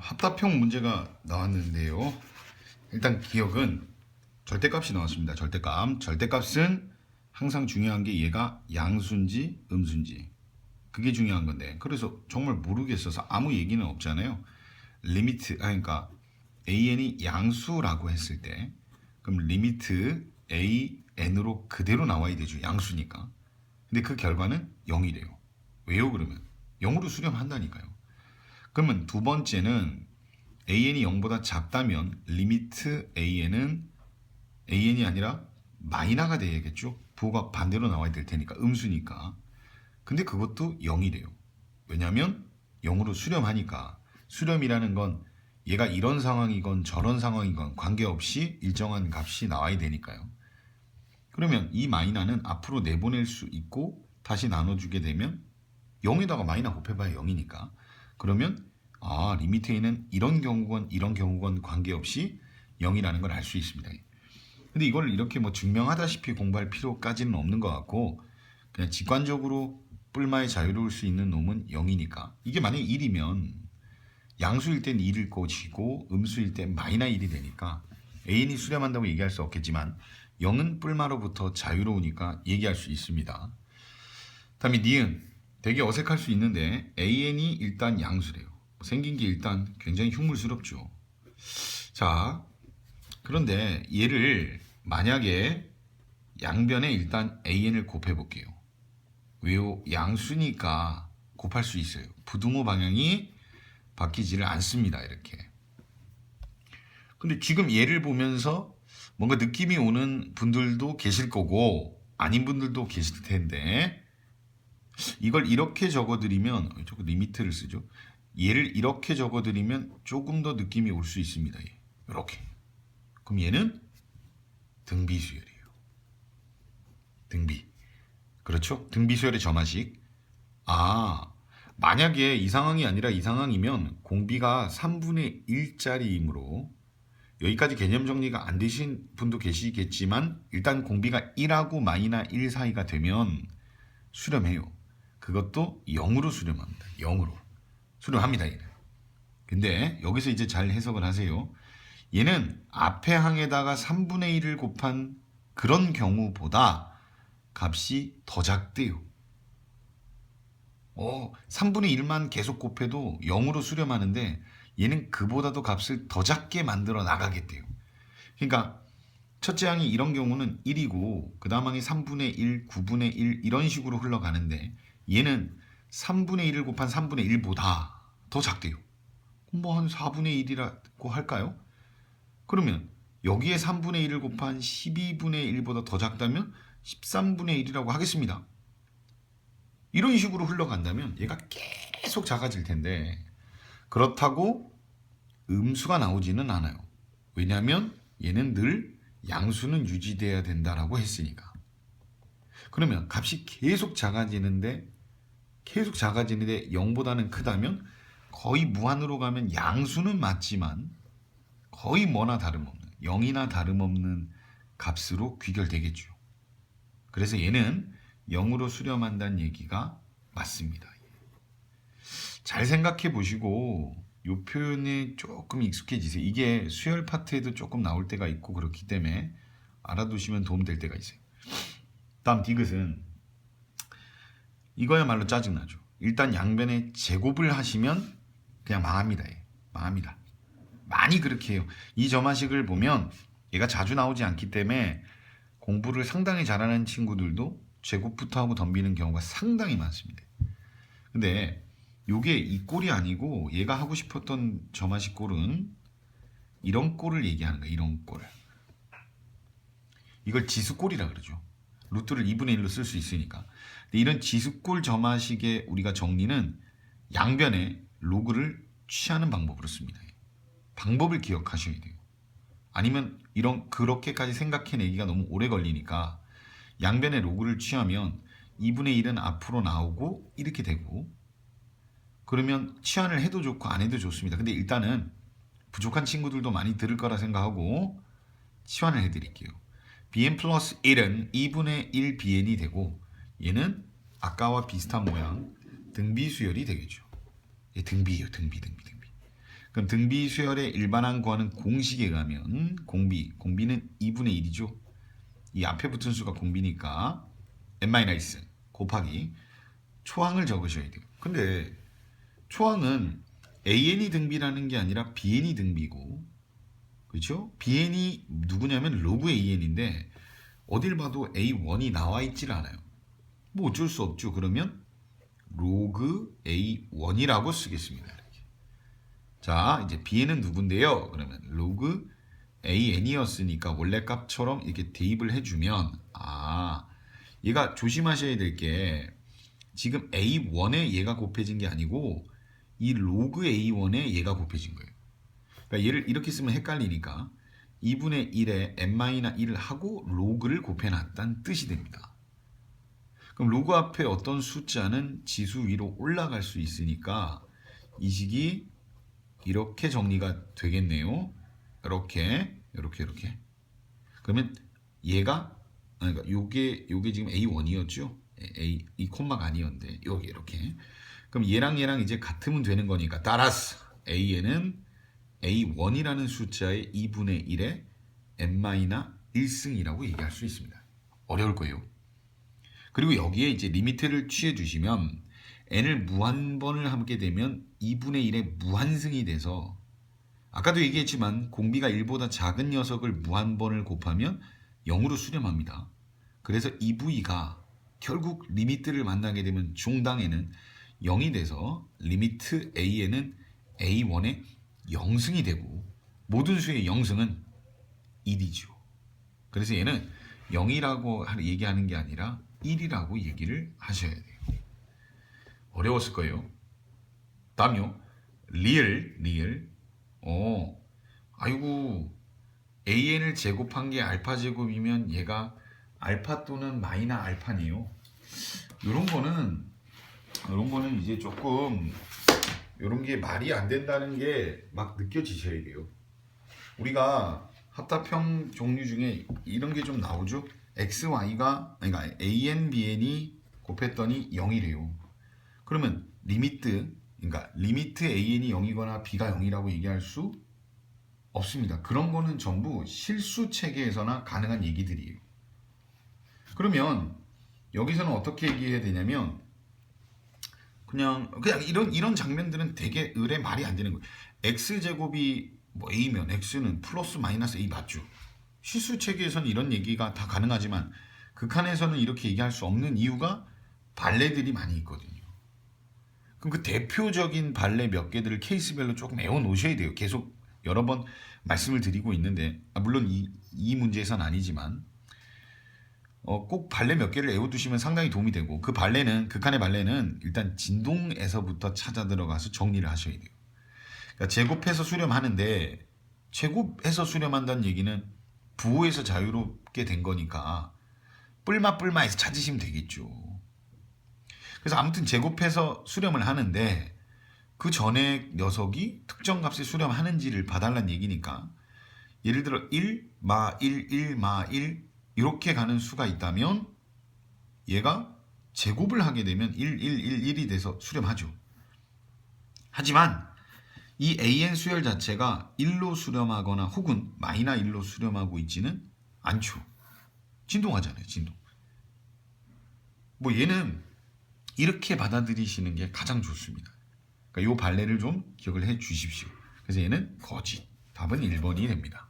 합답형 문제가 나왔는데요. 일단 기억은 절대값이 나왔습니다. 절대값. 절대값은 항상 중요한 게 얘가 양수인지 음수인지. 그게 중요한 건데. 그래서 정말 모르겠어서 아무 얘기는 없잖아요. 리미트, 그러니까 an이 양수라고 했을 때 그럼 리미트 an으로 그대로 나와야 되죠. 양수니까. 근데 그 결과는 0이래요. 왜요 그러면? 0으로 수렴한다니까요. 그러면 두 번째는 an이 0보다 작다면 리미트 an이 아니라 마이너가 돼야겠죠. 부호가 반대로 나와야 될 테니까 음수니까. 근데 그것도 0이래요. 왜냐하면 0으로 수렴하니까. 수렴이라는 건 얘가 이런 상황이건 저런 상황이건 관계없이 일정한 값이 나와야 되니까요. 그러면 이 마이너는 앞으로 내보낼 수 있고 다시 나눠주게 되면 0에다가 마이너 곱해봐야 0이니까. 그러면 리미트 a는 이런 경우건 관계없이 0이라는 걸 알 수 있습니다. 근데 이걸 이렇게 뭐 증명하다시피 공부할 필요까지는 없는 것 같고 그냥 직관적으로 뿔마에 자유로울 수 있는 놈은 0이니까 이게 만약에 1이면 양수일 땐 1일 것이고 음수일 땐 마이너 1이 되니까 a이 수렴한다고 얘기할 수 없겠지만 0은 뿔마로부터 자유로우니까 얘기할 수 있습니다. 다음에 니은 되게 어색할 수 있는데 an이 일단 양수래요. 생긴 게 일단 굉장히 흉물스럽죠. 자, 그런데 얘를 만약에 양변에 일단 an을 곱해 볼게요. 왜요? 양수니까 곱할 수 있어요. 부등호 방향이 바뀌지를 않습니다. 이렇게. 근데 지금 얘를 보면서 뭔가 느낌이 오는 분들도 계실 거고 아닌 분들도 계실 텐데 이걸 이렇게 적어드리면 조금 리미트를 쓰죠. 얘를 이렇게 적어드리면 조금 더 느낌이 올 수 있습니다. 이렇게. 그럼 얘는 등비수열이에요. 등비. 그렇죠? 등비수열의 점화식. 만약에 이 상황이 아니라 이 상황이면 공비가 3분의 1짜리이므로 여기까지 개념 정리가 안 되신 분도 계시겠지만 일단 공비가 1하고 마이너 1 사이가 되면 수렴해요. 그것도 0으로 수렴합니다. 0으로. 수렴합니다. 얘는. 근데 여기서 이제 잘 해석을 하세요. 얘는 앞에 항에다가 3분의 1을 곱한 그런 경우보다 값이 더 작대요. 3분의 1만 계속 곱해도 0으로 수렴하는데 얘는 그보다도 값을 더 작게 만들어 나가겠대요. 그러니까 첫째 항이 이런 경우는 1이고 그 다음 항이 3분의 1, 9분의 1 이런 식으로 흘러가는데 얘는 3분의 1을 곱한 3분의 1보다 더 작대요. 뭐 한 4분의 1이라고 할까요? 그러면 여기에 3분의 1을 곱한 12분의 1보다 더 작다면 13분의 1이라고 하겠습니다. 이런 식으로 흘러간다면 얘가 계속 작아질 텐데 그렇다고 음수가 나오지는 않아요. 왜냐하면 얘는 늘 양수는 유지돼야 된다라고 했으니까. 그러면 값이 계속 작아지는데 0보다는 크다면 거의 무한으로 가면 양수는 맞지만 거의 뭐나 다름없는 0이나 다름없는 값으로 귀결되겠죠. 그래서 얘는 0으로 수렴한다는 얘기가 맞습니다. 잘 생각해 보시고 이 표현에 조금 익숙해지세요. 이게 수열 파트에도 조금 나올 때가 있고 그렇기 때문에 알아두시면 도움될 때가 있어요. 다음 디귿은 이거야말로 짜증나죠. 일단 양변에 제곱을 하시면 그냥 망합니다. 망합니다. 많이 그렇게 해요. 이 점화식을 보면 얘가 자주 나오지 않기 때문에 공부를 상당히 잘하는 친구들도 제곱부터 하고 덤비는 경우가 상당히 많습니다. 근데 요게 이 꼴이 아니고 얘가 하고 싶었던 점화식 꼴은 이런 꼴을 얘기하는 거예요. 이런 꼴. 이걸 지수꼴이라 그러죠. 루트를 2분의 1로 쓸 수 있으니까. 근데 이런 지수꼴 점화식의 우리가 정리는 양변에 로그를 취하는 방법으로 씁니다. 방법을 기억하셔야 돼요. 아니면 그렇게까지 생각해내기가 너무 오래 걸리니까 양변에 로그를 취하면 2분의 1은 앞으로 나오고 이렇게 되고 그러면 치환을 해도 좋고 안 해도 좋습니다. 근데 일단은 부족한 친구들도 많이 들을 거라 생각하고 치환을 해드릴게요. bn 플러스 1은 2분의 1 bn이 되고 얘는 아까와 비슷한 모양 등비 수열이 되겠죠. 등비예요. 등비. 그럼 등비 수열의 일반항 구하는 공식에 의하면 공비는 2분의 1이죠. 이 앞에 붙은 수가 공비니까 n-1 곱하기 초항을 적으셔야 돼요. 근데 초항은 an이 등비라는 게 아니라 bn이 등비고, 그렇죠? bn이 누구냐면 로그 an인데 어딜 봐도 a1이 나와 있질 않아요. 뭐 어쩔 수 없죠. 그러면 로그 a1이라고 쓰겠습니다. 이렇게. 자, 이제 bn은 누군데요? 그러면 로그 an이었으니까 원래 값처럼 이렇게 대입을 해주면, 얘가 조심하셔야 될 게 지금 a1에 얘가 곱해진 게 아니고 이 로그 a1에 얘가 곱해진 거예요. 그러니까 얘를 이렇게 쓰면 헷갈리니까 2분의 1에 n-1을 하고 로그를 곱해놨다는 뜻이 됩니다. 그럼 로그 앞에 어떤 숫자는 지수 위로 올라갈 수 있으니까 이 식이 이렇게 정리가 되겠네요. 이렇게. 그러면 얘가, 그러니까 요게 지금 A1이었죠? 이 콤마가 아니었는데 여기 이렇게. 그럼 얘랑 이제 같으면 되는 거니까 따라서 A에는 A1이라는 숫자의 2분의 1의 n-1승이라고 얘기할 수 있습니다. 어려울 거예요. 그리고 여기에 이제 리미트를 취해 주시면 n을 무한번을 하게 되면 2분의 1의 무한승이 돼서, 아까도 얘기했지만 공비가 1보다 작은 녀석을 무한번을 곱하면 0으로 수렴합니다. 그래서 2v가 결국 리미트를 만나게 되면 종당에는 0이 돼서 리미트 a에는 a1의 0승이 되고 모든 수의 0승은 1이죠. 그래서 얘는 0이라고 얘기하는 게 아니라 1이라고 얘기를 하셔야 돼요. 어려웠을 거예요. 다음요. 리을. 아이고, an을 제곱한 게 알파 제곱이면 얘가 알파 또는 마이너 알파네요. 이런 거는 이제 조금 이런 게 말이 안 된다는 게 막 느껴지셔야 돼요. 우리가 합답형 종류 중에 이런 게 좀 나오죠. xy가, 그러니까 an, bn이 곱했더니 0이래요. 그러면 리미트 an이 0이거나 b가 0이라고 얘기할 수 없습니다. 그런 거는 전부 실수 체계에서나 가능한 얘기들이에요. 그러면 여기서는 어떻게 얘기해야 되냐면 그냥 이런 장면들은 되게 의뢰 말이 안 되는 거예요. x제곱이 뭐 a면 x는 플러스 마이너스 a 맞죠? 실수 체계에서는 이런 얘기가 다 가능하지만 극한에서는 이렇게 얘기할 수 없는 이유가 발레들이 많이 있거든요. 그럼 그 대표적인 발레 몇 개들을 케이스별로 조금 외워 놓으셔야 돼요. 계속 여러 번 말씀을 드리고 있는데, 물론 이 문제에서는 아니지만 꼭 발레 몇 개를 외워두시면 상당히 도움이 되고, 그 발레는, 극한의 발레는 일단 진동에서부터 찾아 들어가서 정리를 하셔야 돼요. 그러니까 제곱해서 수렴하는데, 제곱해서 수렴한다는 얘기는 부호에서 자유롭게 된 거니까 뿔마해서 찾으시면 되겠죠. 그래서 아무튼 제곱해서 수렴을 하는데 그 전에 녀석이 특정 값에 수렴하는지를 봐달라는 얘기니까, 예를 들어 1, 마 1, 1, 마 1 이렇게 가는 수가 있다면 얘가 제곱을 하게 되면 1, 1, 1, 1이 돼서 수렴하죠. 하지만 이 an 수열 자체가 1로 수렴하거나 혹은 마이너 1로 수렴하고 있지는 않죠. 진동하잖아요. 진동. 뭐 얘는 이렇게 받아들이시는 게 가장 좋습니다. 그러니까 이 발레를 좀 기억을 해 주십시오. 그래서 얘는 거짓. 답은 1번이 됩니다.